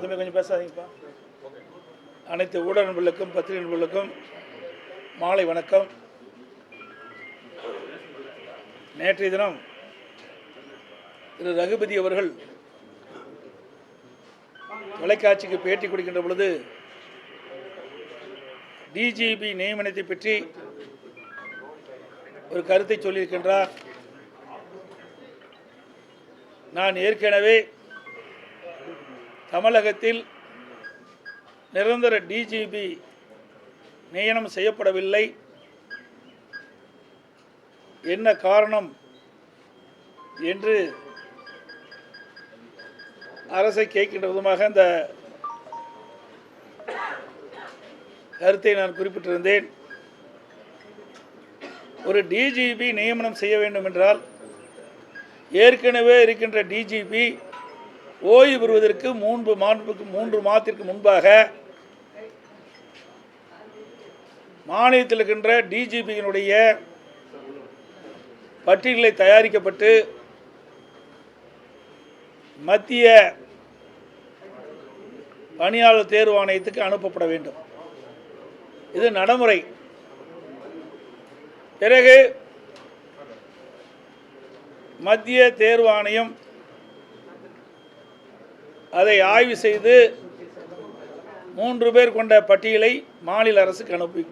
தம்பி கொஞ்சம் பேசாதீங்கப்பா. அனைத்து ஊடக நண்பர்களுக்கும் பத்திரிகை நண்பர்களுக்கும் மாலை வணக்கம். நேற்றைய தினம் திரு ரகுபதி அவர்கள் தொலைக்காட்சிக்கு பேட்டி கொடுக்கின்ற பொழுது டிஜிபி நியமனத்தை பற்றி ஒரு கருத்தை சொல்லியிருக்கின்றார். நான் ஏற்கனவே தமிழகத்தில் நிரந்தர டிஜிபி நியமனம் செய்யப்படவில்லை, என்ன காரணம் என்று அரசை கேட்கின்ற விதமாக அந்த கருத்தை நான் குறிப்பிட்டிருந்தேன். ஒரு டிஜிபி நியமனம் செய்ய வேண்டும் என்றால் ஏற்கனவே இருக்கின்ற டிஜிபி ஓய்வு பெறுவதற்கு 3 மாதத்திற்கு முன்பாக மாநிலத்தில் இருக்கின்ற டிஜிபியினுடைய பட்டியலை தயாரிக்கப்பட்டு மத்திய பணியாளர் தேர்வு ஆணையத்துக்கு அனுப்பப்பட வேண்டும். இது நடைமுறை. பிறகு மத்திய தேர்வு ஆணையம் அதை ஆய்வு செய்து 3 பேர் கொண்ட பட்டியலை மாநில அரசுக்கு அனுப்பி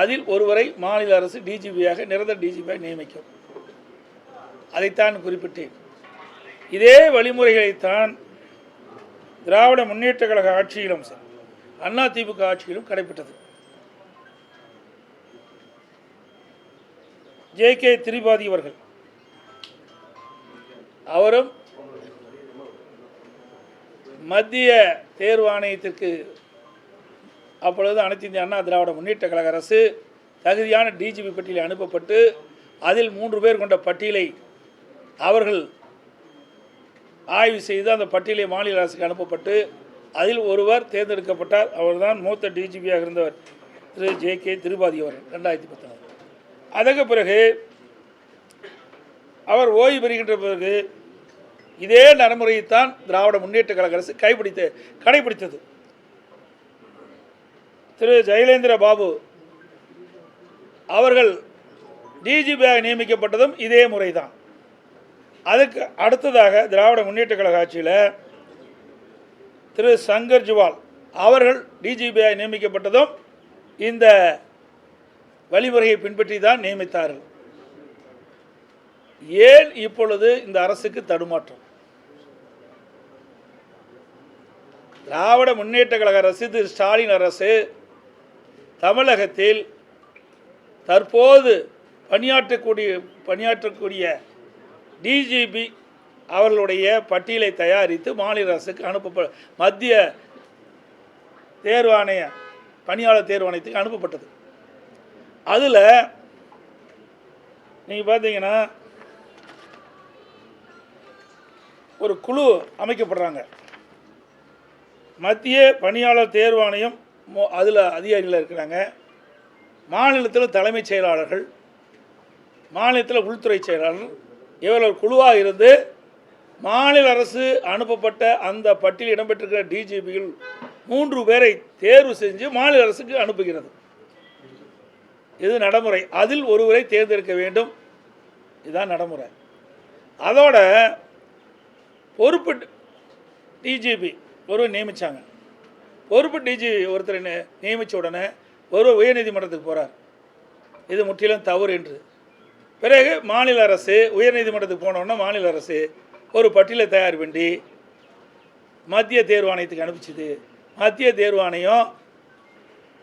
அதில் ஒருவரை மாநில அரசு டிஜிபியாக நிரந்தர டிஜிபியாக நியமிக்கும். அதைத்தான் குறிப்பிட்டேன். இதே வழிமுறைகளைத்தான் திராவிட முன்னேற்ற கழக ஆட்சியிலும் அதிமுக ஆட்சியிலும் கடைபிடித்தது. ஜே.கே. திரிபாதி அவர்கள் அவரும் மத்திய தேர்வு ஆணையத்திற்கு அப்பொழுது அனைத்து இந்திய அண்ணா திராவிட முன்னேற்ற கழக அரசு தகுதியான டிஜிபி பட்டியலை அனுப்பப்பட்டு அதில் 3 பேர் கொண்ட பட்டியலை அவர்கள் ஆய்வு செய்து அந்த பட்டியலை மாநில அரசுக்கு அனுப்பப்பட்டு அதில் ஒருவர் தேர்ந்தெடுக்கப்பட்டார். அவர்தான் மூத்த டிஜிபியாக இருந்தவர் திரு ஜே.கே. திரிபாதி அவர்கள் 2019. அதற்கு பிறகு அவர் ஓய்வு பெறுகின்ற பிறகு இதே நடைமுறையைத்தான் திராவிட முன்னேற்ற கழக அரசு கடைபிடித்தது. திரு ஜெயலலிதா பாபு அவர்கள் டிஜிபியாக நியமிக்கப்பட்டதும் இதே முறைதான். அதுக்கு அடுத்ததாக திராவிட முன்னேற்ற கழக ஆட்சியில் திரு சங்கர் ஜிவால் அவர்கள் டிஜிபியாக நியமிக்கப்பட்டதும் இந்த வழிமுறையை பின்பற்றி தான் நியமித்தார்கள். ஏன் இப்பொழுது இந்த அரசுக்கு தடுமாற்றம்? திராவிட முன்னேற்ற கழக அரசு, திரு ஸ்டாலின் அரசு தமிழகத்தில் தற்போது பணியாற்றக்கூடிய டிஜிபி அவர்களுடைய பட்டியலை தயாரித்து மாநில அரசுக்கு மத்திய தேர்வு ஆணைய பணியாளர் தேர்வு ஆணையத்துக்கு அனுப்பப்பட்டது. அதில் நீங்கள் பார்த்தீங்கன்னா ஒரு குழு அமைக்கப்படுறாங்க. மத்திய பணியாளர் தேர்வு ஆணையம் அதில் அதிகாரிகள் இருக்கிறாங்க. மாநிலத்தில் தலைமைச் செயலாளர்கள், மாநிலத்தில் உள்துறை செயலாளர்கள், இவர்கள் குழுவாக இருந்து மாநில அரசு அனுப்பப்பட்ட அந்த பட்டியலில் இடம்பெற்றிருக்கிற டிஜிபிகள் 3 பேரை தேர்வு செஞ்சு மாநில அரசுக்கு அனுப்புகிறது. இது நடைமுறை. அதில் ஒருவரை தேர்ந்தெடுக்க வேண்டும். இதுதான் நடைமுறை. அதோட பொறுப்பு டிஜிபி ஒருவர் நியமித்தாங்க. பொறுப்பு டிஜிபி ஒருத்தரை நியமித்த உடனே ஒருவர் உயர்நீதிமன்றத்துக்கு போகிறார். இது முற்றிலும் தவறு என்று. பிறகு மாநில அரசு உயர்நீதிமன்றத்துக்கு போனோன்னா மாநில அரசு ஒரு பட்டியலை தயார் பண்ணி மத்திய தேர்வு ஆணையத்துக்கு அனுப்பிச்சுது. மத்திய தேர்வு ஆணையம்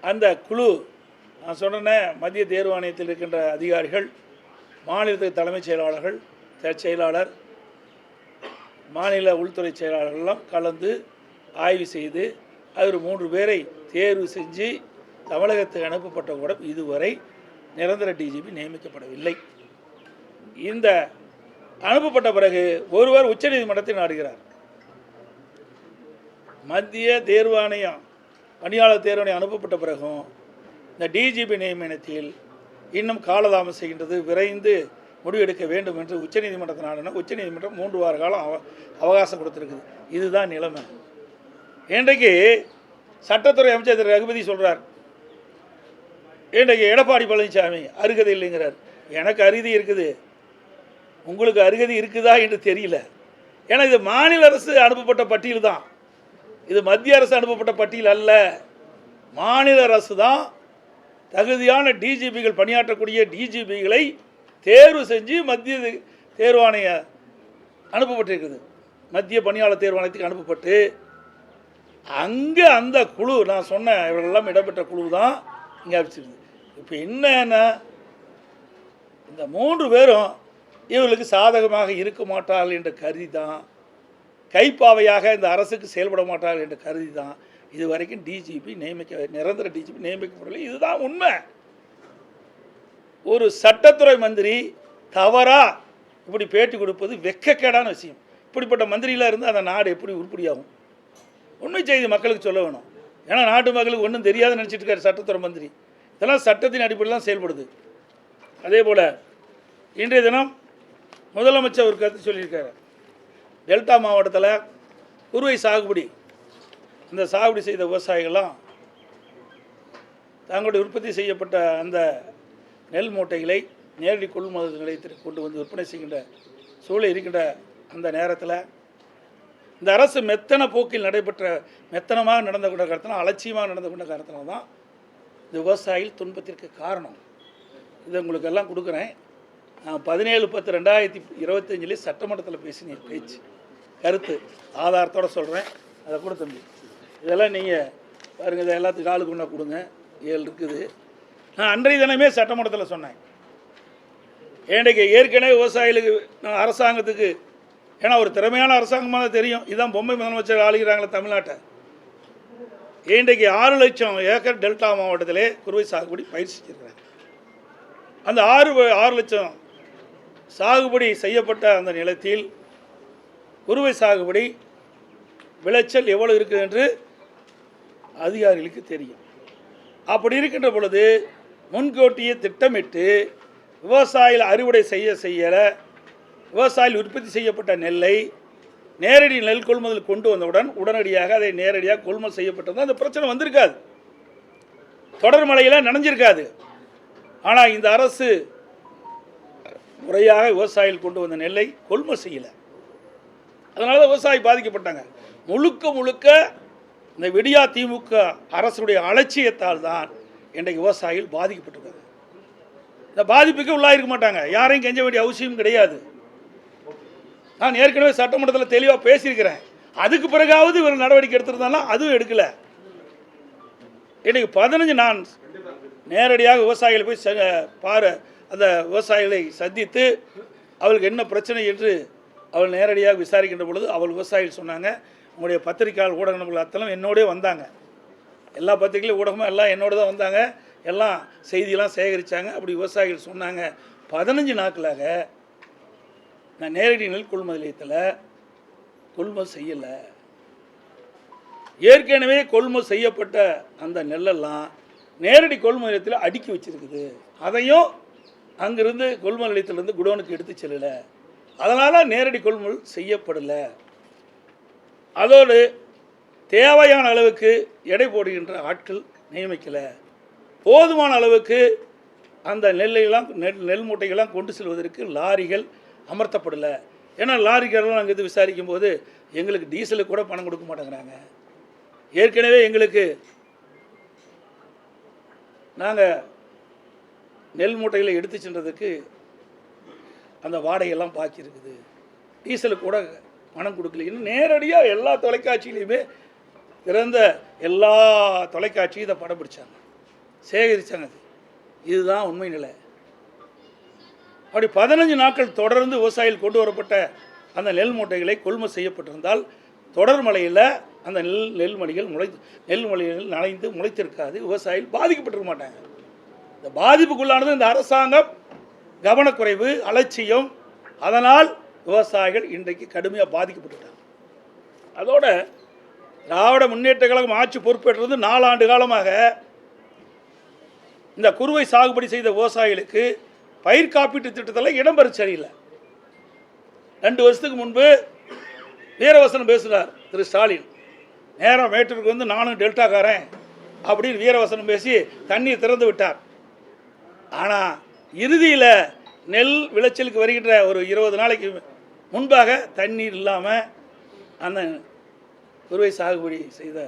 அந்த குழு, நான் சொன்னேன், மத்திய தேர்வு ஆணையத்தில் இருக்கின்ற அதிகாரிகள், மாநிலத்துக்கு தலைமைச் செயலாளர்கள், செயலாளர், மாநில உள்துறை செயலாளர்களெல்லாம் கலந்து ஆய்வு செய்து அவர் 3 பேரை தேர்வு செஞ்சு தமிழகத்துக்கு அனுப்பப்பட்ட கூட இதுவரை நிரந்தர டிஜிபி நியமிக்கப்படவில்லை. இந்த அனுப்பப்பட்ட பிறகு ஒருவர் உச்சநீதிமன்றத்தை நாடுகிறார். மத்திய தேர்வு ஆணையம் பணியாளர் தேர்வு ஆணையம் அனுப்பப்பட்ட பிறகும் இந்த டிஜிபி நியமனத்தில் இன்னும் காலதாமம் செய்கின்றது. விரைந்து முடிவெடுக்க வேண்டும் என்று உச்சநீதிமன்றத்தை நாடினா உச்சநீதிமன்றம் 3 வார காலம் அவகாசம் கொடுத்துருக்குது. இதுதான் நிலைமை. இன்றைக்கு சட்டத்துறை அமைச்சர் திரு ரகுபதி சொல்கிறார், இன்றைக்கு எடப்பாடி பழனிசாமி அருகதை இல்லைங்கிறார். எனக்கு அருகதை இருக்குது, உங்களுக்கு அருகதை இருக்குதா என்று தெரியல. ஏன்னா இது மாநில அரசு அனுப்பப்பட்ட பட்டியல் தான், இது மத்திய அரசு அனுப்பப்பட்ட பட்டியல் அல்ல. மாநில அரசு தான் தகுதியான டிஜிபிகள் பணியாற்றக்கூடிய டிஜிபிகளை தேர்வு செஞ்சு மத்திய தேர்வாணைய அனுப்பப்பட்டிருக்குது. மத்திய பணியாளர் தேர்வாணையத்துக்கு அனுப்பப்பட்டு அங்கே அந்த குழு நான் சொன்ன இவர்களெல்லாம் இடம்பெற்ற குழு தான் இங்கே அமைச்சிருக்குது. இப்போ என்னன்னா இந்த 3 பேரும் இவர்களுக்கு சாதகமாக இருக்க மாட்டார்கள் என்ற கருதி தான், கைப்பாவையாக இந்த அரசுக்கு செயல்பட மாட்டார்கள் என்ற கருதி தான் இது வரைக்கும் டிஜிபி நிரந்தர டிஜிபி நியமிக்கப்படவில்லை. இதுதான் உண்மை. ஒரு சட்டத்துறை மந்திரி தவறா இப்படி பேட்டி கொடுப்பது வெட்கக்கேடான விஷயம். இப்படிப்பட்ட மந்திரியில் இருந்து அந்த நாடு எப்படி உருப்படியாகும்? உண்மை செய்தி மக்களுக்கு சொல்ல வேணும். ஏன்னா நாட்டு மக்களுக்கு ஒன்றும் தெரியாதுன்னு நினச்சிட்டு இருக்காரு சட்டத்துறை மந்திரி. இதெல்லாம் சட்டத்தின் அடிப்படையில் தான் செயல்படுது. அதே போல் இன்றைய தினம் முதலமைச்சர் ஒரு கருத்து சொல்லியிருக்காரு. டெல்டா மாவட்டத்தில் குறுவை சாகுபடி, இந்த சாகுபடி செய்த விவசாயிகள்லாம் தங்களுடைய உற்பத்தி செய்யப்பட்ட அந்த நெல் மூட்டைகளை நேரடி கொள்முதல் நிலையத்திற்கு கொண்டு வந்து விற்பனை செய்கின்ற சூழல் இருக்கின்ற அந்த நேரத்தில் இந்த அரசு மெத்தனமாக நடந்து கொண்ட காரணத்தினால், அலட்சியமாக நடந்து கொண்ட காரணத்தினால தான் இந்த விவசாயிகள் துன்பத்திற்கு காரணம். இதை உங்களுக்கு எல்லாம் கொடுக்குறேன். 17/10/2025 சட்டமன்றத்தில் பேசின பேச்சு கருத்து ஆதாரத்தோடு சொல்கிறேன். அதை கூட தம்பி இதெல்லாம் நீங்கள் பாருங்கள், இதை எல்லாத்துக்கும் ஆளுக்கு ஒன்றா கொடுங்க. 7 இருக்குது. நான் அன்றைய தினமே சட்டமன்றத்தில் சொன்னேன். இன்றைக்கு ஏற்கனவே விவசாயிகளுக்கு அரசாங்கத்துக்கு, ஏன்னா ஒரு திறமையான அரசாங்கமாக தெரியும், இதுதான் பொம்மை முதலமைச்சர் ஆளுகிறாங்களே தமிழ்நாட்டை. இன்றைக்கு 6 லட்சம் ஏக்கர் டெல்டா மாவட்டத்திலே குறுவை சாகுபடி பயிர் செஞ்சிருக்கிறாங்க. அந்த 6 லட்சம் சாகுபடி செய்யப்பட்ட அந்த நிலத்தில் குறுவை சாகுபடி விளைச்சல் எவ்வளோ இருக்குது என்று அதிகாரிகளுக்கு தெரியும். அப்படி இருக்கின்ற பொழுது முன்கூட்டியே திட்டமிட்டு விவசாயிகள் அறுவடை செய்ய விவசாயிகள் உற்பத்தி செய்யப்பட்ட நெல்லை நேரடி நெல் கொள்முதல் கொண்டு வந்தவுடன் உடனடியாக அதை நேரடியாக கொள்முதல் செய்யப்பட்டிருந்தால் அந்த பிரச்சனை வந்திருக்காது, தொடர் மழையில் நனைஞ்சிருக்காது. ஆனால் இந்த அரசு முறையாக விவசாயிகள் கொண்டு வந்த நெல்லை கொள்முதல் செய்யலை. அதனால தான் விவசாயி பாதிக்கப்பட்டாங்க. முழுக்க இந்த விடியா திமுக அரசுடைய அலட்சியத்தால் தான் இன்றைக்கு விவசாயிகள் பாதிக்கப்பட்டிருக்காங்க. இந்த பாதிப்புக்கு உள்ளாயிருக்க மாட்டாங்க, யாரையும் கெஞ்ச வேண்டிய அவசியம் கிடையாது. நான் ஏற்கனவே சட்டமன்றத்தில் தெளிவாக பேசியிருக்கிறேன். அதுக்கு பிறகாவது இவர் நடவடிக்கை எடுத்திருந்தாலும் அதுவும் எடுக்கலை. இன்றைக்கு 15 நான் நேரடியாக விவசாயிகளை போய் அந்த விவசாயிகளை சந்தித்து அவளுக்கு என்ன பிரச்சனை என்று அவள் நேரடியாக விசாரிக்கின்ற பொழுது அவள் விவசாயிகள் சொன்னாங்க, உங்களுடைய பத்திரிகையாளர் ஊடக நபர்கள் அத்தனை என்னோடய வந்தாங்க, எல்லா பத்திரிகையிலும் ஊடகமும் எல்லாம் என்னோடு தான் வந்தாங்க, எல்லாம் செய்தியெல்லாம் சேகரித்தாங்க. அப்படி விவசாயிகள் சொன்னாங்க, 15 நாட்களாக நான் நேரடி நெல் கொள்முதல் நிலையத்தில் கொள்முதல் செய்யலை. ஏற்கனவே கொள்முதல் செய்யப்பட்ட அந்த நெல்லெல்லாம் நேரடி கொள்முதல் நிலையத்தில் அடுக்கி வச்சுருக்குது. அதையும் அங்கிருந்து கொள்முதல் நிலையத்திலிருந்து குடோனுக்கு எடுத்து செல்லலை. அதனால் நேரடி கொள்முதல் செய்யப்படலை. அதோடு தேவையான அளவுக்கு எடை போடுகின்ற ஆட்கள் நியமிக்கலை. போதுமான அளவுக்கு அந்த நெல் மூட்டைகள்லாம் கொண்டு செல்வதற்கு லாரிகள் அமர்த்தப்படலை. ஏன்னா லாரிகள்லாம் நாங்கள் இது விசாரிக்கும் போது எங்களுக்கு டீசலுக்கு கூட பணம் கொடுக்க மாட்டேங்கிறாங்க. ஏற்கனவே எங்களுக்கு நாங்கள் நெல் மூட்டைகளை எடுத்து சென்றதுக்கு அந்த வாடகையெல்லாம் பாக்கி இருக்குது, டீசலுக்கு கூட பணம் கொடுக்கல. இன்னும் நேரடியாக எல்லா தொலைக்காட்சியிலையுமே திறந்த எல்லா தொலைக்காட்சியும் இதை படம் பிடிச்சாங்க, சேகரித்தாங்க. இதுதான் உண்மை நிலை. அப்படி 15 நாட்கள் தொடர்ந்து விவசாயிகள் கொண்டு வரப்பட்ட அந்த நெல் மூட்டைகளை கொள்முதல் செய்யப்பட்டிருந்தால் தொடர் மழையில் அந்த நெல்மணிகள் நனைந்து முளைத்திருக்காது, விவசாயிகள் பாதிக்கப்பட்டிருக்க மாட்டாங்க. இந்த பாதிப்புக்குள்ளானது இந்த அரசாங்கம் கவனக்குறைவு, அலட்சியம். அதனால் விவசாயிகள் இன்றைக்கு கடுமையாக பாதிக்கப்பட்டுட்டாங்க. அதோட திராவிட முன்னேற்ற கழகம் ஆட்சி பொறுப்பேற்றது 4 ஆண்டு காலமாக இந்த குறுவை சாகுபடி செய்த விவசாயிகளுக்கு பயிர் காப்பீட்டு திட்டத்தில் இடம்பெற சரியில்லை. 2 வருஷத்துக்கு முன்பு வீரவசனம் பேசுகிறார் திரு ஸ்டாலின். நேராக மேட்டூருக்கு வந்து நானும் டெல்டாக்காரன் அப்படின்னு வீரவசனம் பேசி தண்ணீர் திறந்து விட்டார். ஆனால் இறுதியில் நெல் விளைச்சலுக்கு வருகின்ற ஒரு 20 நாளைக்கு முன்பாக தண்ணீர் இல்லாமல் அந்த குறுவை சாகுபடி செய்த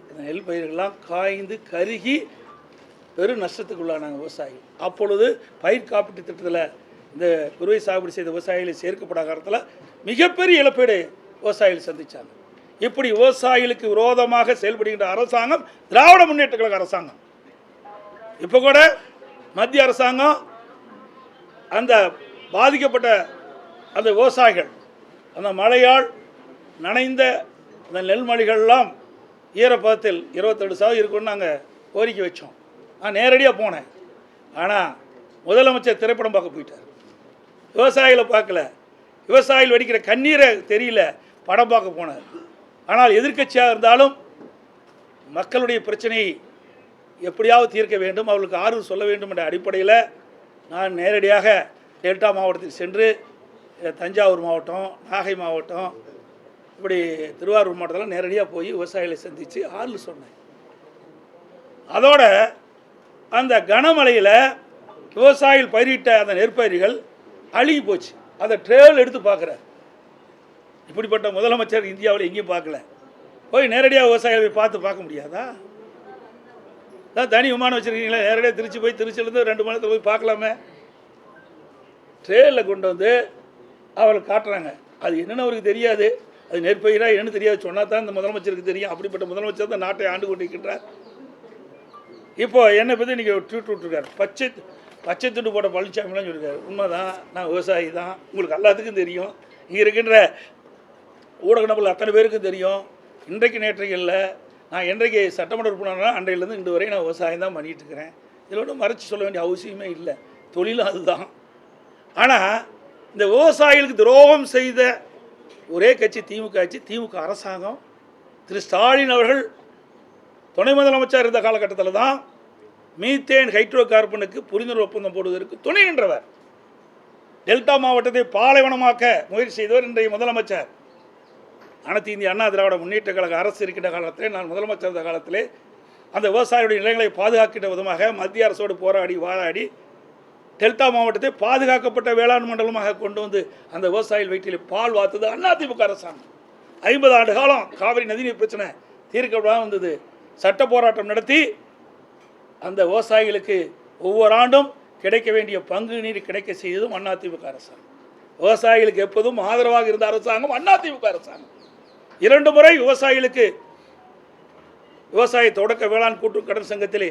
அந்த நெல் பயிர்கள்லாம் காய்ந்து கருகி பெரும் நஷ்டத்துக்குள்ளானாங்க விவசாயிகள். அப்பொழுது பயிர் காப்பீட்டு திட்டத்தில் இந்த குறுவை சாகுபடி செய்த விவசாயிகளை சேர்க்கப்படாத காலத்தில் மிகப்பெரிய இழப்பீடு விவசாயிகள் சந்தித்தாங்க. இப்படி விவசாயிகளுக்கு விரோதமாக செயல்படுகின்ற அரசாங்கம் திராவிட முன்னேற்ற கழக அரசாங்கம். இப்போ கூட மத்திய அரசாங்கம் அந்த பாதிக்கப்பட்ட அந்த விவசாயிகள் அந்த மழையால் நனைந்த அந்த நெல்மணிகள்லாம் ஈரப்பதத்தில் 27% இருக்குன்னு நாங்கள் கோரிக்கை வச்சோம். நான் நேரடியாக போனேன். ஆனால் முதலமைச்சர் திரைப்படம் பார்க்க போயிட்டார். விவசாயிகளை பார்க்கல, விவசாயிகள் வடிக்கிற கண்ணீரை தெரியல, படம் பார்க்க போனார். ஆனால் எதிர்க்கட்சியாக இருந்தாலும் மக்களுடைய பிரச்சனையை எப்படியாவது தீர்க்க வேண்டும், அவர்களுக்கு ஆறுதல் சொல்ல வேண்டும் என்ற அடிப்படையில் நான் நேரடியாக டெல்டா மாவட்டத்துக்கு சென்று தஞ்சாவூர் மாவட்டம், நாகை மாவட்டம், இப்படி திருவாரூர் மாவட்டத்தில் நேரடியாக போய் விவசாயிகளை சந்தித்து ஆறுதல் சொன்னேன். அதோட அந்த கனமழையில் விவசாயிகள் பயிரிட்ட அந்த நெற்பயிர்கள் அழுகி போச்சு. அதை ட்ரெயில் எடுத்து பார்க்குறார். இப்படிப்பட்ட முதலமைச்சர் இந்தியாவில் எங்கேயும் பார்க்கல. போய் நேரடியாக விவசாயிகளை பார்த்து பார்க்க முடியாதா? அதான் தனி விமானம் வச்சுருக்கீங்களா? நேரடியாக திருச்சி போய் திருச்சியிலேருந்து 2 மணி நேரத்தில் போய் பார்க்கலாமே. ட்ரெயினில் கொண்டு வந்து அவர்கள் காட்டுறாங்க. அது என்னென்னு அவருக்கு தெரியாது, அது நெற்பயிராக என்னன்னு தெரியாது. சொன்னால் தான் இந்த முதலமைச்சருக்கு தெரியும். அப்படிப்பட்ட முதலமைச்சர் தான் நாட்டை ஆண்டு கொண்டிருக்கின்றார். இப்போ என்னை பற்றி இன்றைக்கி ட்வீட் விட்டுருக்கார். பச்சை துண்டு போட்ட பழனிசாமிலாம் சொல்லியிருக்காரு. உண்மைதான், நான் விவசாயி தான், உங்களுக்கு எல்லாத்துக்கும் தெரியும், இங்கே இருக்கின்ற ஊடக நபர்கள் அத்தனை பேருக்கும் தெரியும். இன்றைக்கு நேற்றைக்கு இல்லை, நான் என்றைக்கு சட்டமன்ற உறுப்பினர்னா அன்றையிலேருந்து இன்று வரை நான் விவசாயம் தான் பண்ணிகிட்டு இருக்கிறேன். இதில் ஒன்றும் மறைச்சி சொல்ல வேண்டிய அவசியமே இல்லை, தொழிலும் அதுதான். ஆனால் இந்த விவசாயிகளுக்கு துரோகம் செய்த ஒரே கட்சி திமுக ஆட்சி. திமுக அரசாங்கம் திரு ஸ்டாலின் அவர்கள் துணை முதலமைச்சர் இருந்த காலகட்டத்தில் தான் மீத்தேன் ஹைட்ரோ கார்பனுக்கு புரிந்துணர்வு ஒப்பந்தம் போடுவதற்கு துணை நின்றவர். டெல்டா மாவட்டத்தை பாலைவனமாக்க முயற்சி செய்தவர் இன்றைய முதலமைச்சர். அனைத்து இந்திய அண்ணா திராவிட முன்னேற்ற கழக அரசு இருக்கின்ற காலத்திலே, நான் முதலமைச்சர் இருந்த காலத்திலே அந்த விவசாயிகளுடைய நிலங்களை பாதுகாக்கின்ற விதமாக மத்திய அரசோடு போராடி வாதாடி டெல்டா மாவட்டத்தை பாதுகாக்கப்பட்ட வேளாண் மண்டலமாக கொண்டு வந்து அந்த விவசாயிகள் வயிற்றில் பால் வார்த்தது அதிமுக அரசாங்கம். 50 ஆண்டு காலம் காவிரி நதிநீர் பிரச்சனை தீர்க்கப்படாமல் வந்தது. சட்ட போராட்டம் நடத்தி அந்த விவசாயிகளுக்கு ஒவ்வொரு ஆண்டும் கிடைக்க வேண்டிய பங்கு நீர் கிடைக்க செய்ததும் அதிமுக அரசாங்கம். விவசாயிகளுக்கு எப்போதும் ஆதரவாக இருந்த அரசாங்கம் அதிமுக அரசாங்கம். 2 முறை விவசாயிகளுக்கு விவசாய தொடக்க வேளாண் கூட்டு கடன் சங்கத்திலே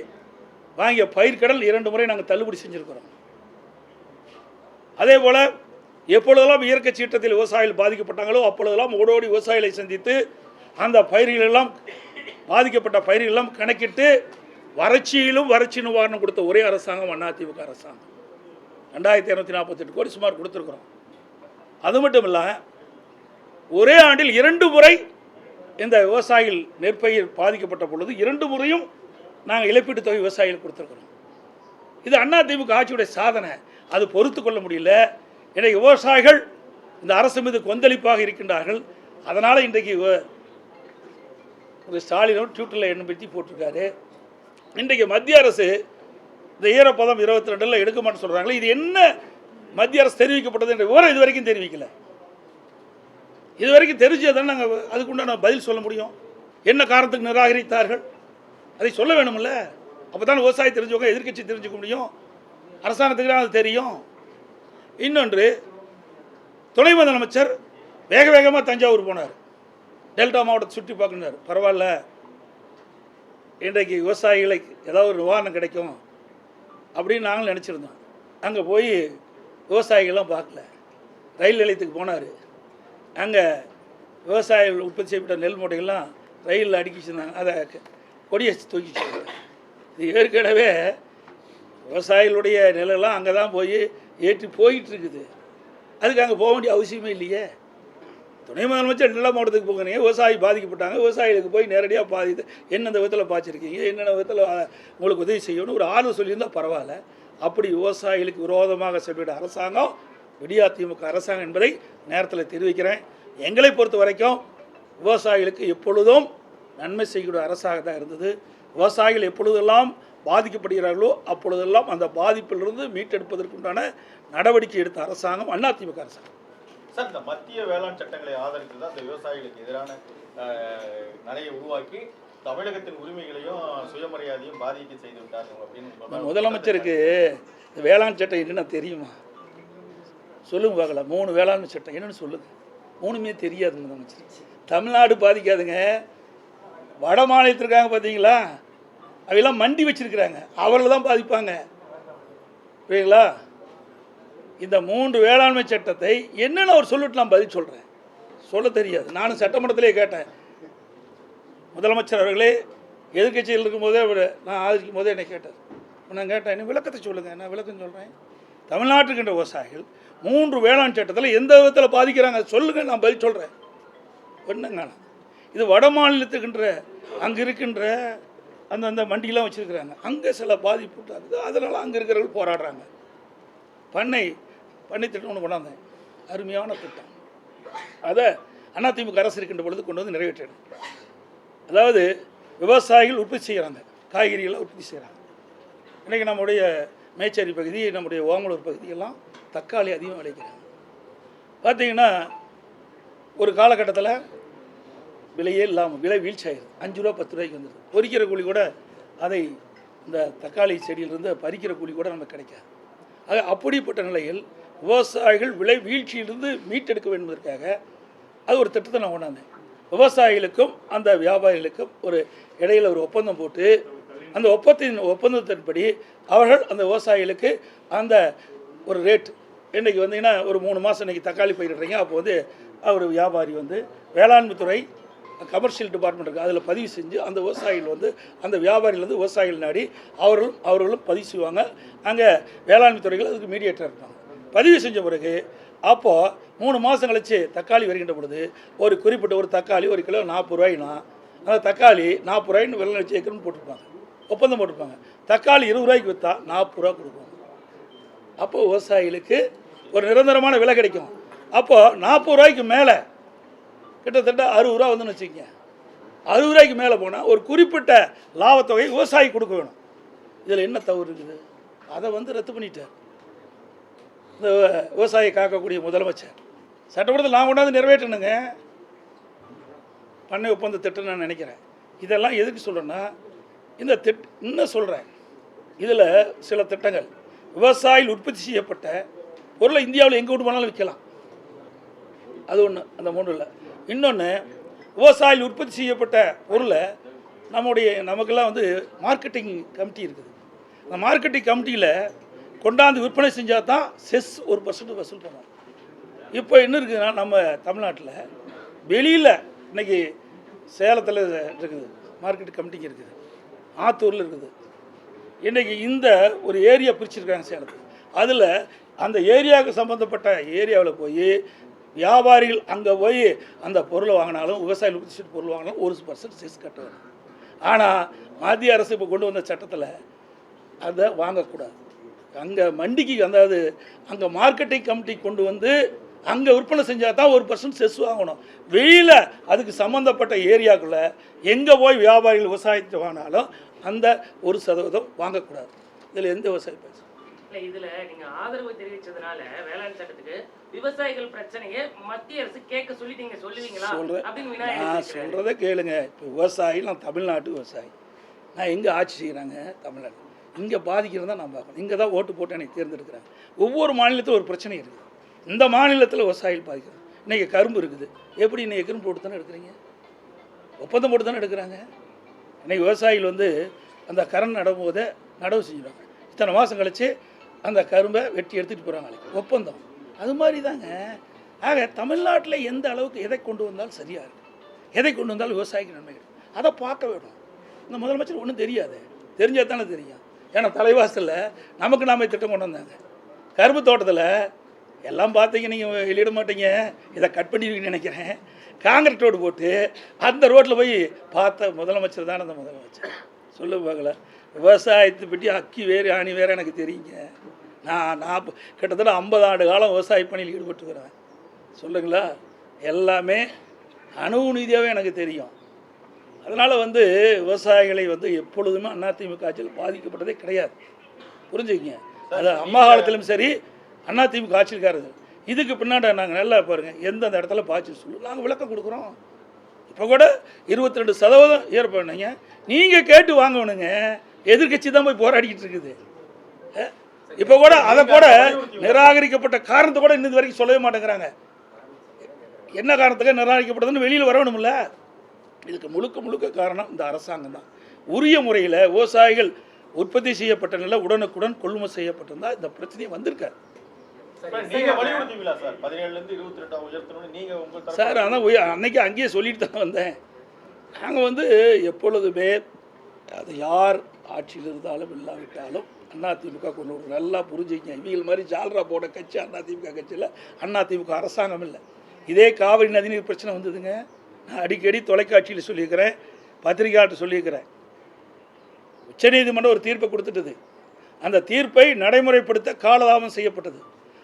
வாங்கிய பயிர்க்கடன் 2 முறை நாங்கள் தள்ளுபடி செஞ்சுருக்கிறோம். அதே போல் எப்பொழுதெல்லாம் இயற்கை சீற்றத்தில் விவசாயிகள் பாதிக்கப்பட்டாங்களோ அப்பொழுதெல்லாம் ஓடோடி விவசாயிகளை சந்தித்து அந்த பயிர்களெல்லாம் பாதிக்கப்பட்ட பயிர்களெல்லாம் கணக்கிட்டு வறட்சியிலும் வறட்சி நிவாரணம் கொடுத்த ஒரே அரசாங்கம் அதிமுக அரசாங்கம். 2248 கோடி சுமார் கொடுத்துருக்குறோம். அது மட்டும் இல்லை, ஒரே ஆண்டில் 2 முறை இந்த விவசாயிகள் நெற்பயிர் பாதிக்கப்பட்ட பொழுது 2 முறையும் நாங்கள் இழப்பீட்டு தொகை விவசாயிகள் கொடுத்துருக்குறோம். இது அதிமுக ஆட்சியுடைய சாதனை. அது பொறுத்து கொள்ள முடியல. இன்றைக்கு விவசாயிகள் இந்த அரசு மீது கொந்தளிப்பாக இருக்கின்றார்கள். அதனால் இன்றைக்கு ஸ்டாலினும் ட்விட்டரில் என்ன பற்றி போட்டிருக்காரு. இன்றைக்கு மத்திய அரசு இந்த ஈரப்பதம் 22 எடுக்க மாட்டேன்னு சொல்கிறாங்களே, இது என்ன மத்திய அரசு தெரிவிக்கப்பட்டது என்ற விவரம் இது வரைக்கும் தெரிவிக்கலை. இது வரைக்கும் தெரிஞ்சதான் நாங்கள் அதுக்குண்டான பதில் சொல்ல முடியும். என்ன காரணத்துக்கு நிராகரித்தார்கள் அதை சொல்ல வேணும்ல. அப்போ தான் விவசாயி தெரிஞ்சவங்க எதிர்க்கட்சி தெரிஞ்சுக்க முடியும், அரசாங்கத்துக்கு தான் அது தெரியும். இன்னொன்று, துணை முதலமைச்சர் வேக வேகமாக தஞ்சாவூர் போனார், டெல்டா மாவட்டத்தை சுற்றி பார்க்கணும். பரவாயில்ல, இன்றைக்கு விவசாயிகளுக்கு ஏதாவது ஒரு நிவாரணம் கிடைக்கும் அப்படின்னு நாங்களும் நினச்சிருந்தோம். அங்கே போய் விவசாயிகள்லாம் பார்க்கல. ரயில் நிலையத்துக்கு போனார். அங்கே விவசாயிகள் உற்பத்தி செய்யப்பட்ட நெல் மூட்டைகள்லாம் ரயிலில் அடுக்கி வச்சுருந்தாங்க. அதை கொடியை தூக்கி வச்சுருந்தாங்க. இது ஏற்கனவே விவசாயிகளுடைய நிலெல்லாம் அங்கே தான் போய் ஏற்றி போயிட்டுருக்குது. அதுக்கு அங்கே போக வேண்டிய அவசியமே இல்லையே. துணை முதலமைச்சர் டெல்டா மாவட்டத்துக்கு போகிறீங்க, விவசாயி பாதிக்கப்பட்டாங்க, விவசாயிகளுக்கு போய் நேரடியாக பாதித்து என்னென்ன விதத்தில் பாய்ச்சிருக்கீங்க, என்னென்ன விதத்தில் உங்களுக்கு உதவி செய்யணும் ஒரு ஆர்வம் சொல்லியிருந்தால் பரவாயில்ல. அப்படி விவசாயிகளுக்கு விரோதமாக செயல்பட்ட அரசாங்கம் அதிமுக அரசாங்கம் என்பதை நேரத்தில் தெரிவிக்கிறேன். எங்களை பொறுத்த வரைக்கும் விவசாயிகளுக்கு எப்பொழுதும் நன்மை செய்யக்கூடிய அரசாக தான் இருந்தது. விவசாயிகள் எப்பொழுதெல்லாம் பாதிக்கப்படுகிறார்களோ அப்பொழுதெல்லாம் அந்த பாதிப்பிலிருந்து மீட்டெடுப்பதற்குண்டான நடவடிக்கை எடுத்த அரசாங்கம் அதிமுக அரசாங்கம். சார், இந்த மத்திய வேளாண் சட்டங்களை ஆதரித்து தான் அந்த விவசாயிகளுக்கு எதிரான நிலையை உருவாக்கி தமிழகத்தின் உரிமைகளையும் சுயமரியாதையும் பாதிக்க செய்து விட்டார்கள் அப்படின்னு முதலமைச்சருக்கு வேளாண் சட்டம் என்னென்ன தெரியுமா? சொல்லுங்க பார்க்கலாம். 3 வேளாண்மை சட்டம் என்னென்னு சொல்லுங்கள். 3மே தெரியாது முதலமைச்சர். தமிழ்நாடு பாதிக்காதுங்க, வட மாநிலத்திற்காக பார்த்தீங்களா, அவையெல்லாம் மண்டி வச்சுருக்கிறாங்க, அவர்கள் தான் பாதிப்பாங்க. புரியுங்களா? இந்த 3 வேளாண்மை சட்டத்தை என்னென்னு அவர் சொல்லிட்டு நான் பதில் சொல்கிறேன். சொல்ல தெரியாது. நானும் சட்டமன்றத்திலே கேட்டேன். முதலமைச்சர் அவர்களே எதிர்கட்சியில் இருக்கும்போதே நான் ஆதரிக்கும் போதே என்னை கேட்டார். நான் கேட்டேன், என்ன விளக்கத்தை சொல்லுங்கள். நான் விளக்கம் சொல்கிறேன். தமிழ்நாட்டுக்கு என்ற விவசாயிகள் 3 வேளாண் சட்டத்தில் எந்த விதத்தில் பாதிக்கிறாங்க சொல்லுங்கள், நான் பதில் சொல்கிறேன். ஒன்றுங்க, இது வட மாநிலத்துக்குன்ற அங்கே இருக்கின்ற அந்த மண்டியெலாம் வச்சுருக்கிறாங்க, அங்கே சில பாதிப்பு உண்டாகுது. அதனால் அங்கே இருக்கிறவர்கள் போராடுறாங்க. பண்ணை திட்டம் ஒன்று கொண்டாந்தேன், அருமையான திட்டம். அதை அதிமுக அரசு இருக்கின்ற பொழுது கொண்டு வந்து நிறைவேற்றிடும். அதாவது விவசாயிகள் உற்பத்தி செய்கிறாங்க, காய்கறிகளை உற்பத்தி செய்கிறாங்க. இன்றைக்கி நம்முடைய மேச்சேரி பகுதி, நம்முடைய ஓமலூர் பகுதியெல்லாம் தக்காளி அதிகமாக விளைக்கிறாங்க. பார்த்திங்கன்னா ஒரு காலகட்டத்தில் விலையே இல்லாமல் விலை வீழ்ச்சி ஆகிடுது. 5 ரூபா 10 ரூபாய்க்கு வந்துடுது. பொறிக்கிற கூலி கூட அதை இந்த தக்காளி செடியிலிருந்து பறிக்கிற கூலி கூட நமக்கு கிடைக்காது. ஆக அப்படிப்பட்ட நிலையில் விவசாயிகள் விலை வீழ்ச்சியிலிருந்து மீட்டெடுக்க வேண்டுவதற்காக அது ஒரு திட்டத்தை நான் கொண்டாந்தேன். விவசாயிகளுக்கும் அந்த வியாபாரிகளுக்கும் ஒரு இடையில் ஒரு ஒப்பந்தம் போட்டு அந்த ஒப்பந்தத்தின்படி அவர்கள் அந்த விவசாயிகளுக்கு அந்த ஒரு ரேட் இன்றைக்கி வந்தீங்கன்னா ஒரு 3 மாதம் இன்றைக்கி தக்காளி பயிரிடுறீங்க, அப்போ வந்து அவர் வியாபாரி வந்து வேளாண்மைத்துறை கமர்ஷியல் டிபார்ட்மெண்ட் இருக்குது, அதில் பதிவு செஞ்சு அந்த விவசாயிகள் வந்து அந்த வியாபாரிகள் வந்து விவசாயிகள் நாடி அவர்களும் பதிவு செய்வாங்க. அங்கே வேளாண்மை துறைகள் அதுக்கு மீடியேட்டர் இருப்பாங்க. பதிவு செஞ்ச பிறகு அப்போது 3 மாதம் கழித்து தக்காளி வருகின்ற பொழுது ஒரு குறிப்பிட்ட ஒரு தக்காளி 1 கிலோ 40 ரூபாய்னா அந்த தக்காளி 40 ரூபாய்னு விலை வச்சு ஏக்கர்னு போட்டிருப்பாங்க, ஒப்பந்தம் போட்டிருப்பாங்க. தக்காளி 20 ரூபாய்க்கு விற்றா 40 ரூபா கொடுப்பாங்க. அப்போது விவசாயிகளுக்கு ஒரு நிரந்தரமான விலை கிடைக்கும். அப்போது 40 ரூபாய்க்கு மேலே கிட்டத்தட்ட 60 ரூபா வந்துன்னு வச்சுக்கோங்க. 60 ரூபாய்க்கு மேலே போனால் ஒரு குறிப்பிட்ட லாபத்தொகை விவசாயி கொடுக்க வேணும். இதில் என்ன தவறு இருக்குது? அதை வந்து ரத்து பண்ணிட்டார் இந்த விவசாயியை காக்கக்கூடிய முதலமைச்சர். சட்டமன்றத்தில் நான் கொண்டாந்து நிறைவேற்றணுங்க பண்ணை ஒப்பந்த திட்டம் நான் நினைக்கிறேன். இதெல்லாம் எதுக்கு சொல்கிறேன்னா இந்த இன்னும் சொல்கிறேன், இதில் சில திட்டங்கள் விவசாயிகள் உற்பத்தி செய்யப்பட்ட பொருளை இந்தியாவில் எங்கே விட்டு போனாலும் விற்கலாம். அது ஒன்று, அந்த 3ல். இன்னொன்று, விவசாயிகள் உற்பத்தி செய்யப்பட்ட பொருளை நமக்கெல்லாம் வந்து மார்க்கெட்டிங் கமிட்டி இருக்குது. அந்த மார்க்கெட்டிங் கமிட்டியில் கொண்டாந்து விற்பனை செஞ்சால் தான் செஸ் 1% வசூல் பண்ணுவோம். இப்போ என்ன இருக்குதுன்னா நம்ம தமிழ்நாட்டில் வெளியில் இன்றைக்கி சேலத்தில் இருக்குது மார்க்கெட் கமிட்டிங்க இருக்குது, ஆத்தூரில் இருக்குது. இன்றைக்கி இந்த ஒரு ஏரியா பிரிச்சுருக்காங்க சேலத்தில். அதில் அந்த ஏரியாவுக்கு சம்மந்தப்பட்ட ஏரியாவில் போய் வியாபாரிகள் அங்கே போய் அந்த பொருளை வாங்கினாலும் விவசாயிகள் உற்பத்தி செய்த பொருள் வாங்கினாலும் 1% செஸ் கட்ட வேணும். ஆனால் மத்திய அரசு இப்போ கொண்டு வந்த சட்டத்தில் அதை வாங்கக்கூடாது. அங்கே மண்டிக்கு அதாவது அங்கே மார்க்கெட்டிங் கமிட்டி கொண்டு வந்து அங்கே விற்பனை செஞ்சால் தான் 1% செஸ் வாங்கணும். வெளியில் அதுக்கு சம்மந்தப்பட்ட ஏரியாக்குள்ளே எங்கே போய் வியாபாரிகள் விவசாயத்தை வாங்கினாலும் அந்த 1% வாங்கக்கூடாது. இதில் எந்த விவசாயி பேச இல்லை, இதில் நீங்கள் ஆதரவு தெரிவித்ததுனால வேளாண் சட்டத்துக்கு விவசாயிகள் பிரச்சனையை மத்திய அரசு கேட்க சொல்லி நீங்கள் சொல்லுவீங்களா? நான் சொல்கிறத கேளுங்க. இப்போ விவசாயி, நான் தமிழ்நாட்டு விவசாயி, நான் எங்கே ஆட்சி செய்கிறாங்க தமிழ்நாடு, இங்கே பாதிக்கிறது தான் நான் பார்க்கணும். இங்கே தான் ஓட்டு போட்டு எனக்கு தேர்ந்தெடுக்கிறாங்க. ஒவ்வொரு மாநிலத்திலும் ஒரு பிரச்சனை இருக்குது. இந்த மாநிலத்தில் விவசாயிகள் பாதிக்கிறது. இன்றைக்கி கரும்பு இருக்குது, எப்படி இன்றைக்கி கரும்பு போட்டு தானே எடுக்கிறீங்க, ஒப்பந்தம் போட்டு தானே எடுக்கிறாங்க. இன்றைக்கி விவசாயிகள் வந்து அந்த கரண் நடும்போதே நடவு செஞ்சுடுவாங்க. இத்தனை மாதம் கழித்து அந்த கரும்பை வெட்டி எடுத்துகிட்டு போகிறாங்க, ஒப்பந்தம். அது மாதிரி தாங்க. ஆக தமிழ்நாட்டில் எந்த அளவுக்கு எதை கொண்டு வந்தாலும் சரியாக இருக்குது, எதை கொண்டு வந்தாலும் விவசாயிக்கு நன்மை கிடைக்கும், அதை பார்க்க வேணும். இந்த முதலமைச்சர் ஒன்றும் தெரியாது, தெரிஞ்சால் தானே தெரியும். ஏன்னா தலைவாசலில் நமக்கு நாம திட்டம் கொண்டு வந்தாங்க. கரும்பு தோட்டத்தில் எல்லாம் பார்த்தீங்க, நீங்கள் வெளியிட மாட்டீங்க, இதை கட் பண்ணிடுவீங்கன்னு நினைக்கிறேன். காங்கிரீட் ரோடு போட்டு அந்த ரோட்டில் போய் பார்த்த முதலமைச்சர் தானே அந்த முதலமைச்சர். சொல்ல பார்க்கல. விவசாயத்தை பற்றி அக்கி வேறு ஆணி வேறு எனக்கு தெரியுங்க. நான் கிட்டத்தட்ட 50 ஆண்டு காலம் விவசாய பணியில் ஈடுபட்டுக்கிறேன். சொல்லுங்களா, எல்லாமே அணு நீதியாகவே எனக்கு தெரியும். அதனால் விவசாயிகளை எப்பொழுதுமே அதிமுக ஆட்சியில் பாதிக்கப்பட்டதே கிடையாது. புரிஞ்சுக்கிங்க. அது அம்மா காலத்திலும் சரி அதிமுக ஆட்சியில்காரது. இதுக்கு பின்னாடி நாங்கள் நல்லா பாருங்கள் எந்தெந்த இடத்துல பாய்ச்சி சொல்லு நாங்கள் விளக்கம் கொடுக்குறோம். இப்போ கூட 22% ஏற்படுங்க. நீங்கள் கேட்டு வாங்கணுங்க. எதிர்கட்சி தான் போய் போராடிக்கிட்டு இருக்குது. இப்போ கூட அதை கூட நிராகரிக்கப்பட்ட காரணத்தை கூட இன்னது வரைக்கும் சொல்லவே மாட்டேங்கிறாங்க. என்ன காரணத்துக்கு நிராகரிக்கப்பட்டதுன்னு வெளியில் வரணும்ல. இதுக்கு முழுக்க முழுக்க காரணம் இந்த அரசாங்கம் தான். உரிய முறையில் விவசாயிகள் உற்பத்தி செய்யப்பட்ட நிலை உடனுக்குடன் கொள்முதல் செய்யப்பட்டிருந்தால் இந்த பிரச்சனையை வந்திருக்காரு. சார் அதான் அன்னைக்கு அங்கேயே சொல்லிட்டு தான் வந்தேன். நாங்கள் எப்பொழுதுமே அது யார் ஆட்சியில் இருந்தாலும் இல்லாவிட்டாலும் அதிமுக கொண்டு ஒரு நல்லா புரிஞ்சுங்க. இவங்க மாதிரி ஜால்ரா போட கட்சி அதிமுக கட்சியில் அதிமுக அரசாங்கம் இல்லை. இதே காவிரி நதிநீர் பிரச்சனை வந்ததுங்க. நான் அடிக்கடி தொலைக்காட்சியில் சொல்லியிருக்கிறேன், பத்திரிகையாளர்கிட்ட சொல்லியிருக்கிறேன். உச்சநீதிமன்றம் ஒரு தீர்ப்பை கொடுத்துட்டது. அந்த தீர்ப்பை நடைமுறைப்படுத்த காலதாமம் செய்யப்பட்டது.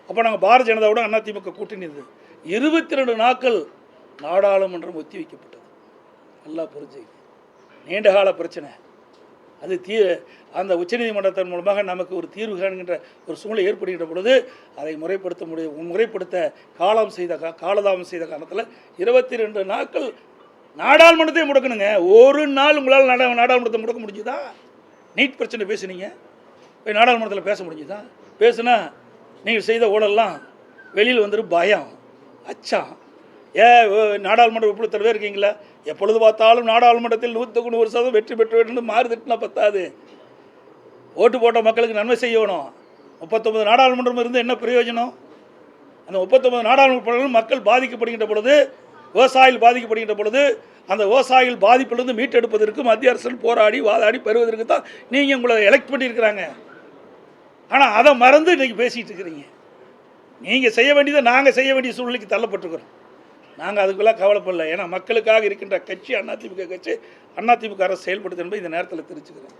அப்போ நாங்கள் பாரதிய ஜனதாவோட அதிமுக கூட்டணி இருந்தது. 22 நாட்கள் நாடாளுமன்றம் ஒத்தி வைக்கப்பட்டது. நல்லா புரிஞ்சுங்க. நீண்டகால பிரச்சனை அது அந்த உச்சநீதிமன்றத்தின் மூலமாக நமக்கு ஒரு தீர்வு காண்கின்ற ஒரு சூழ்நிலை ஏற்படுகின்ற பொழுது அதை முறைப்படுத்த காலதாமம் செய்த காரணத்தில் 22 நாட்கள் நாடாளுமன்றத்தை முடக்கணுங்க. ஒரு நாள் உங்களால் நாடாளுமன்றத்தை முடக்க முடிஞ்சுதா? நீட் பிரச்சனை பேசுனீங்க, போய் நாடாளுமன்றத்தில் பேச முடிஞ்சுதா? பேசுனா நீங்கள் செய்த ஊழல்லாம் வெளியில் வந்துடும். பயம், அச்சம். நாடாளுமன்ற உறுப்பினர் தலைவர் இருக்கீங்களா? எப்பொழுது பார்த்தாலும் நாடாளுமன்றத்தில் 100% வெற்றி பெற்று வேண்டும் மாறுதிட்டுனா பத்தாது. ஓட்டு போட்ட மக்களுக்கு நன்மை செய்யணும். 39 நாடாளுமன்றம் இருந்து என்ன பிரயோஜனம்? அந்த 39 நாடாளுமன்ற மக்கள் பாதிக்கப்படுகின்ற பொழுது, விவசாயிகள் பாதிக்கப்படுகின்ற பொழுது, அந்த விவசாயிகள் பாதிப்பிலிருந்து மீட்டெடுப்பதற்கு மத்திய அரசு போராடி வாதாடி பெறுவதற்கு தான் நீங்கள் உங்களை எலெக்ட் பண்ணியிருக்கிறாங்க. ஆனால் அதை மறந்து இன்றைக்கி பேசிகிட்டு இருக்கிறீங்க. நீங்கள் செய்ய வேண்டியதை நாங்கள் செய்ய வேண்டிய சூழ்நிலைக்கு தள்ளப்பட்டிருக்கிறோம். நாங்கள் அதுக்கெல்லாம் கவலைப்படல. ஏன்னா மக்களுக்காக இருக்கின்ற கட்சி அதிமுக கட்சி. அதிமுக அரசு செயல்படுது என்பதை இந்த நேரத்தில் தெரிஞ்சுக்கிறேன்.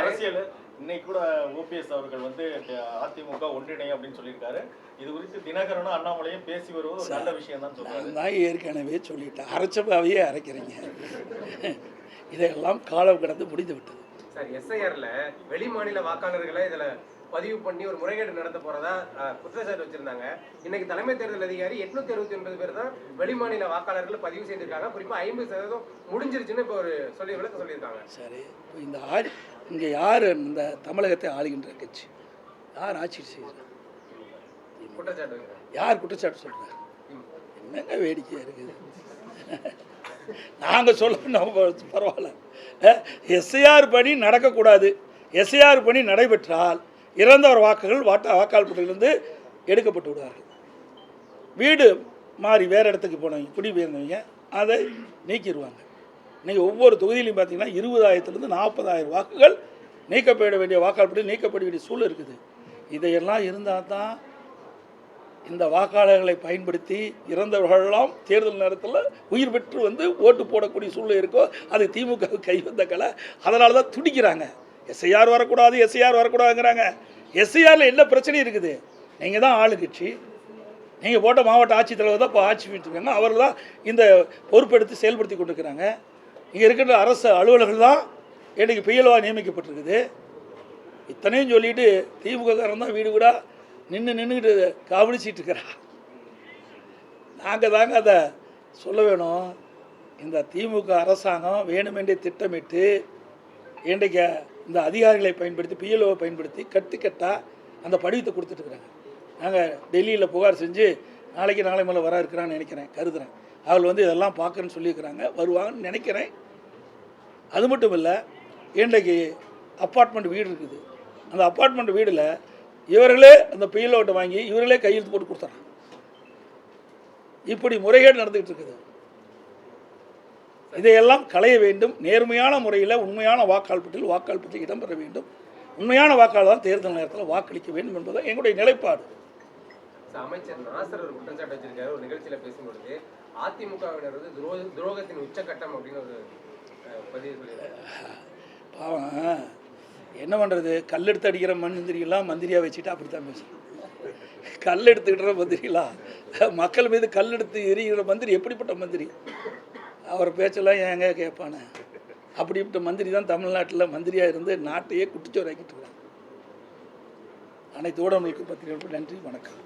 அரசியல் இன்னைக்கு கூட ஓபிஎஸ் அவர்கள் அதிமுக ஒன்றிணை அப்படின்னு சொல்லியிருக்காரு. இது குறித்து தினகரனும் அண்ணாமலையும் பேசி வருவது ஒரு நல்ல விஷயம் தான் சொல்றாங்க. நான் ஏற்கனவே சொல்லிட்டேன், அரைச்சப்பாவையே அரைக்கிறீங்க. இதெல்லாம் காலம் கடந்து முடிந்து விட்டது. சார், எஸ்ஐஆர்ல வெளி மாநில வாக்காளர்களை இதுல பதிவு பண்ணி ஒரு முறைகேடு நடத்த போறதா குற்றச்சாட்டு வச்சிருந்தாங்க. இன்னைக்கு தலைமை தேர்தல் அதிகாரி 869 பேர் தான் வெளிமாநில வாக்காளர்களை பதிவு செய்திருக்காங்க. குறிப்பா 50% முடிஞ்சிருச்சுன்னு இப்போ ஒரு விளக்கம் சொல்லியிருக்காங்க. சரி, இந்த இங்கே யார் இந்த தமிழகத்தை ஆளுகின்ற கட்சி யார் ஆட்சி செய்கிறார்? குற்றச்சாட்டு யார் குற்றச்சாட்டு சொல்றாரு? என்னங்க வேடிக்கையா இருக்குது. நாங்கள் சொல்லணும் பரவாயில்ல. எஸ்ஐஆர் பணி நடக்கக்கூடாது. எஸ்ஐஆர் பணி நடைபெற்றால் இறந்தவர் வாக்குகள் வாக்காளர் பட்டியலிருந்து எடுக்கப்பட்டு விடுவார்கள். வீடு மாறி வேறு இடத்துக்கு போனவங்க குடிபெயர்ந்தவங்க அதை நீக்கிடுவாங்க. இன்றைக்கி ஒவ்வொரு தொகுதியிலையும் பார்த்தீங்கன்னா 20,000 40,000 வாக்குகள் நீக்கப்பட வேண்டிய வாக்காளர் பட்டியல் நீக்கப்பட வேண்டிய சூழல் இருக்குது. இதையெல்லாம் இருந்தால் தான் இந்த வாக்காளர்களை பயன்படுத்தி இறந்தவர்களெல்லாம் தேர்தல் நேரத்தில் உயிர் பெற்று ஓட்டு போடக்கூடிய சூழ்நிலை இருக்கோ. அது திமுக கை வந்த கலை. அதனால தான் துடிக்கிறாங்க. எஸ்ஐஆர் வரக்கூடாது, எஸ்ஐஆர் வரக்கூடாதுங்கிறாங்க. எஸ்ஐஆரில் என்ன பிரச்சனை இருக்குது? நீங்கள் தான் ஆளுங்கட்சி. நீங்கள் போட்ட மாவட்ட ஆட்சித்தலைவர் தான் இப்போ ஆட்சி பண்ணிட்டுருக்காங்க. அவர்கள் தான் இந்த பொறுப்பெடுத்து செயல்படுத்தி கொண்டிருக்கிறாங்க. இங்கே இருக்கின்ற அரசு அலுவலர்கள் தான் எனக்கு பிஎல்ஓவாக நியமிக்கப்பட்டிருக்குது. இத்தனையும் சொல்லிட்டு திமுககாரன் தான் வீடு வீடாக நின்றுக்கிட்டு கவனிச்சிட்டு இருக்கிறா. நாங்கள் தாங்க அதை சொல்ல வேணும். இந்த திமுக அரசாங்கம் வேணுமென்றே திட்டமிட்டு இன்றைக்கு இந்த அதிகாரிகளை பயன்படுத்தி பிஎல்ஓவை பயன்படுத்தி கட்டுக்கட்டாக அந்த படிவத்தை கொடுத்துட்ருக்குறாங்க. நாங்கள் டெல்லியில் புகார் செஞ்சு நாளை மேலே வர இருக்கிறான்னு கருதுகிறேன். அவர்கள் இதெல்லாம் பார்க்குறேன்னு சொல்லியிருக்கிறாங்க, வருவாங்கன்னு நினைக்கிறேன். அது மட்டும் இல்லை, இன்றைக்கு அப்பார்ட்மெண்ட் வீடு இருக்குது. அந்த அப்பார்ட்மெண்ட் வீடில் இவர்களே அந்த பிஎல்ஓட்டை வாங்கி இவர்களே கையெழுத்து போட்டு கொடுத்துறாங்க. இப்படி முறைகேடு நடந்துகிட்டு இருக்குது. இதையெல்லாம் களைய வேண்டும். நேர்மையான முறையில் உண்மையான வாக்காளர் பட்டியல் இடம்பெற வேண்டும். உண்மையான வாக்காளர் தான் தேர்தல் நேரத்தில் வாக்களிக்க வேண்டும் என்பது எங்களுடைய நிலைப்பாடு. அமைச்சர் நாசர் ஒரு குற்றச்சாட்டு வச்சிருக்காரு. ஒரு நிகழ்ச்சியில பேசும்பொழுது அதிமுகவினர் துரோகத்தின் உச்சகட்டம் அப்படின்னு ஒரு பதிவு சொல்லியிருக்காரு. பாவம், என்ன பண்ணுறது? கல்லெடுத்து அடிக்கிற மந்திரியெல்லாம் மந்திரியாக வச்சுட்டு அப்படித்தான் பேசுகிறோம். கல் எடுத்துக்கிற மந்திரிலாம் மக்கள் மீது கல் எடுத்து எரிகிற மந்திரி எப்படிப்பட்ட மந்திரி? அவர் பேச்செல்லாம் ஏங்க கேட்பானே. அப்படிப்பட்ட மந்திரி தான் தமிழ்நாட்டில் மந்திரியாக இருந்து நாட்டையே குட்டிச்சோறாக்கிட்டு இருக்காங்க. அனைத்து ஊடகங்களுக்கு பத்திரிகைகளுக்கு நன்றி, வணக்கம்.